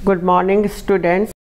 Good morning students.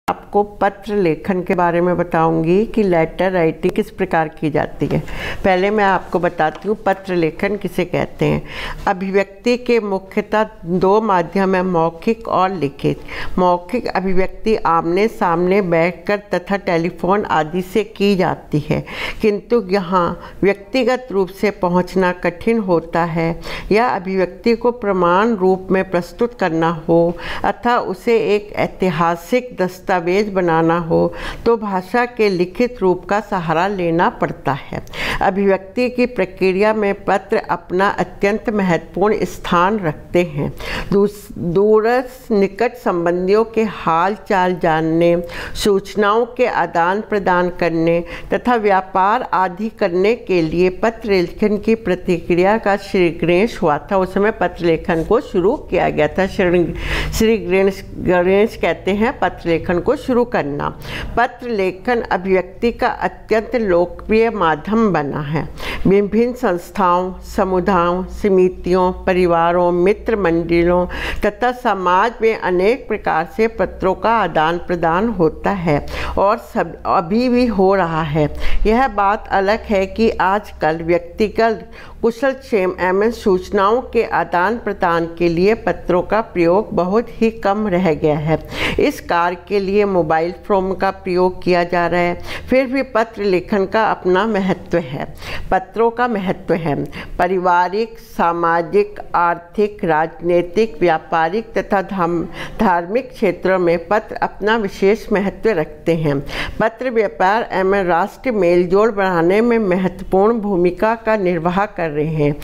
आपको पत्र लेखन के बारे में बताऊंगी कि लेटर राइटिंग किस प्रकार की जाती है। पहले मैं आपको बताती हूँ पत्र लेखन किसे कहते हैं। अभिव्यक्ति के मुख्यतः दो माध्यम है, मौखिक और लिखित। मौखिक अभिव्यक्ति आमने सामने बैठकर तथा टेलीफोन आदि से की जाती है, किंतु यहाँ व्यक्तिगत रूप से पहुँचना कठिन होता है। यह अभिव्यक्ति को प्रमाण रूप में प्रस्तुत करना हो अथवा उसे एक ऐतिहासिक दस्तावेज बनाना हो तो भाषा के लिखित रूप का सहारा लेना पड़ता है। अभिव्यक्ति की प्रक्रिया में पत्र अपना अत्यंत महत्वपूर्ण स्थान रखते हैं। दूरस्थ निकट संबंधियों के हाल चाल जानने, सूचनाओं के आदान प्रदान करने तथा व्यापार आदि करने के लिए पत्र लेखन की प्रतिक्रिया का श्री गणेश हुआ था। उस समय पत्र लेखन को शुरू किया गया था। श्री गणेश कहते हैं पत्र लेखन को शुरू करना। पत्र लेखन अभिव्यक्ति का अत्यंत लोकप्रिय माध्यम बना है। विभिन्न संस्थाओं, समुदायों, समितियों, परिवारों, मित्र मंडलों तथा समाज में अनेक प्रकार से पत्रों का आदान प्रदान होता है और अभी भी हो रहा है। यह बात अलग है कि आजकल व्यक्तिगत कुशल क्षेम एवं सूचनाओं के आदान प्रदान के लिए पत्रों का प्रयोग बहुत ही कम रह गया है। इस कार्य के लिए मोबाइल फोन का प्रयोग किया जा रहा है। फिर भी पत्र लेखन का अपना महत्व है। पत्रों का महत्व है पारिवारिक, सामाजिक, आर्थिक, राजनीतिक, व्यापारिक तथा धार्मिक क्षेत्रों में पत्र अपना विशेष महत्व रखते हैं। पत्र व्यापार एवं राष्ट्रीय मेलजोल बढ़ाने में महत्वपूर्ण भूमिका का निर्वाह कर रहे हैं।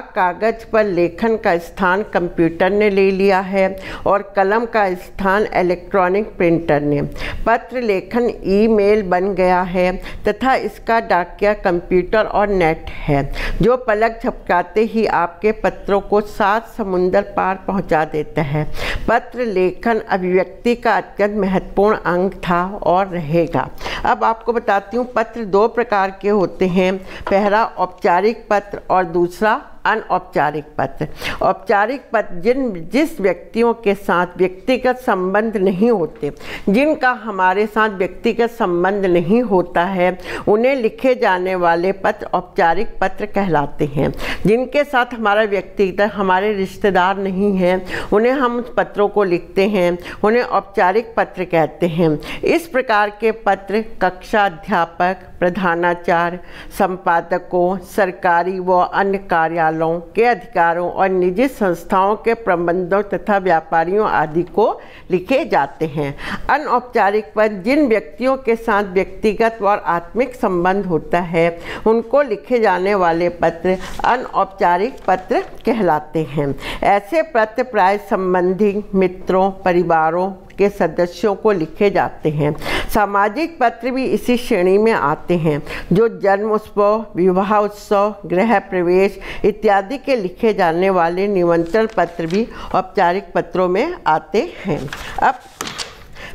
कागज पर लेखन का स्थान कंप्यूटर ने ले लिया है और कलम का स्थान इलेक्ट्रॉनिक प्रिंटर ने। पत्र लेखन ईमेल बन गया है तथा इसका डाकिया कंप्यूटर और नेट है, जो पलक झपकाते ही आपके पत्रों को 7 समुंदर पार पहुंचा देता है। पत्र लेखन अभिव्यक्ति का अत्यंत महत्वपूर्ण अंग था और रहेगा। अब आपको बताती हूँ पत्र दो प्रकार के होते हैं। पहला औपचारिक पत्र और दूसरा अनौपचारिक पत्र। औपचारिक पत्र जिस व्यक्तियों के साथ व्यक्तिगत संबंध नहीं होते, जिनका हमारे साथ व्यक्तिगत संबंध नहीं होता है, उन्हें लिखे जाने वाले पत्र औपचारिक पत्र कहलाते हैं। जिनके साथ हमारा व्यक्तिगत हमारे रिश्तेदार नहीं हैं, उन्हें हम पत्रों को लिखते हैं, उन्हें औपचारिक पत्र कहते हैं। इस प्रकार के पत्र कक्षा अध्यापक, प्रधानाचार्य, संपादकों, सरकारी व अन्य कार्यालयों के अधिकारों और निजी संस्थाओं के प्रबंधकों तथा व्यापारियों आदि को लिखे जाते हैं। अनौपचारिक पत्र जिन व्यक्तियों के साथ व्यक्तिगत और आत्मिक संबंध होता है, उनको लिखे जाने वाले पत्र अनौपचारिक पत्र कहलाते हैं। ऐसे पत्र प्राय संबंधी, मित्रों, परिवारों के सदस्यों को लिखे जाते हैं। सामाजिक पत्र भी इसी श्रेणी में आते हैं, जो जन्म उत्सव, विवाह उत्सव, गृह प्रवेश इत्यादि के लिखे जाने वाले निमंत्रण पत्र भी औपचारिक पत्रों में आते हैं। अब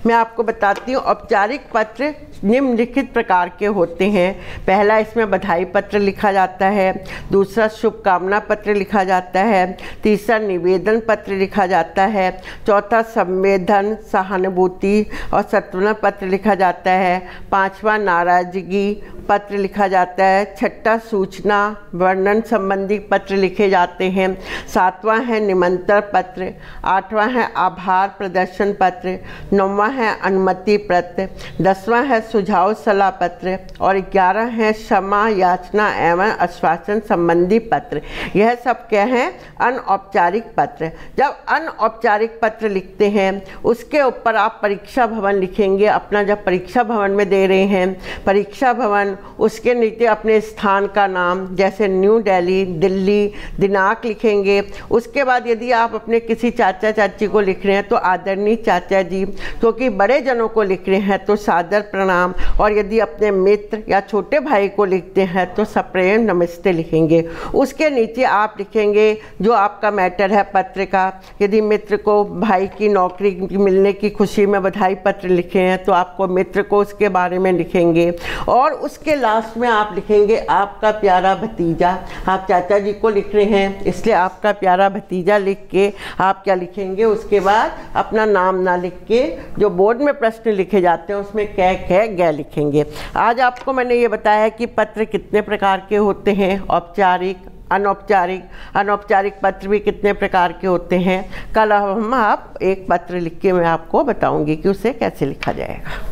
मैं आपको बताती हूँ औपचारिक पत्र निम्नलिखित प्रकार के होते हैं। पहला, इसमें बधाई पत्र लिखा जाता है। दूसरा, शुभकामना पत्र लिखा जाता है। तीसरा, निवेदन पत्र लिखा जाता है। चौथा, संवेदन, सहानुभूति और सांत्वना पत्र लिखा जाता है। पांचवा, नाराजगी पत्र लिखा जाता है। छठा, सूचना वर्णन संबंधी पत्र लिखे जाते हैं। सातवां है निमंत्रण पत्र। आठवां है आभार प्रदर्शन पत्र। नौवां है अनुमति पत्र। 10वां है सुझाव सलाह पत्र और 11 है क्षमा याचना एवं आश्वासन संबंधी पत्र। यह सब क्या है? अनौपचारिक पत्र। जब अनौपचारिक पत्र लिखते हैं, उसके ऊपर आप परीक्षा भवन लिखेंगे। अपना जब परीक्षा भवन में दे रहे हैं, परीक्षा भवन, उसके नीचे अपने स्थान का नाम, जैसे न्यू दिल्ली, दिल्ली, दिनांक लिखेंगे। उसके बाद यदि आप अपने किसी चाचा चाची को लिख रहे हैं तो आदरणीय चाचा जी, क्योंकि बड़े जनों को लिख रहे हैं तो सादर प्रणाम प्रणाम, और यदि अपने मित्र या छोटे भाई को लिखते हैं तो सप्रेम नमस्ते लिखेंगे। उसके नीचे आप लिखेंगे जो आपका मैटर है पत्र का। यदि मित्र को भाई की नौकरी मिलने की खुशी में बधाई पत्र लिखे हैं तो आपको मित्र को उसके बारे में लिखेंगे। और उसके लास्ट में आप लिखेंगे आपका प्यारा भतीजा। आप चाचा जी को लिख रहे हैं इसलिए आपका प्यारा भतीजा लिख के आप क्या लिखेंगे, उसके बाद अपना नाम ना लिख के जो बोर्ड में प्रश्न लिखे जाते हैं उसमें कै गै लिखेंगे। आज आपको मैंने ये बताया कि पत्र कितने प्रकार के होते हैं, औपचारिक, अनौपचारिक पत्र भी कितने प्रकार के होते हैं। कल हम एक पत्र लिख के मैं आपको बताऊंगी कि उसे कैसे लिखा जाएगा।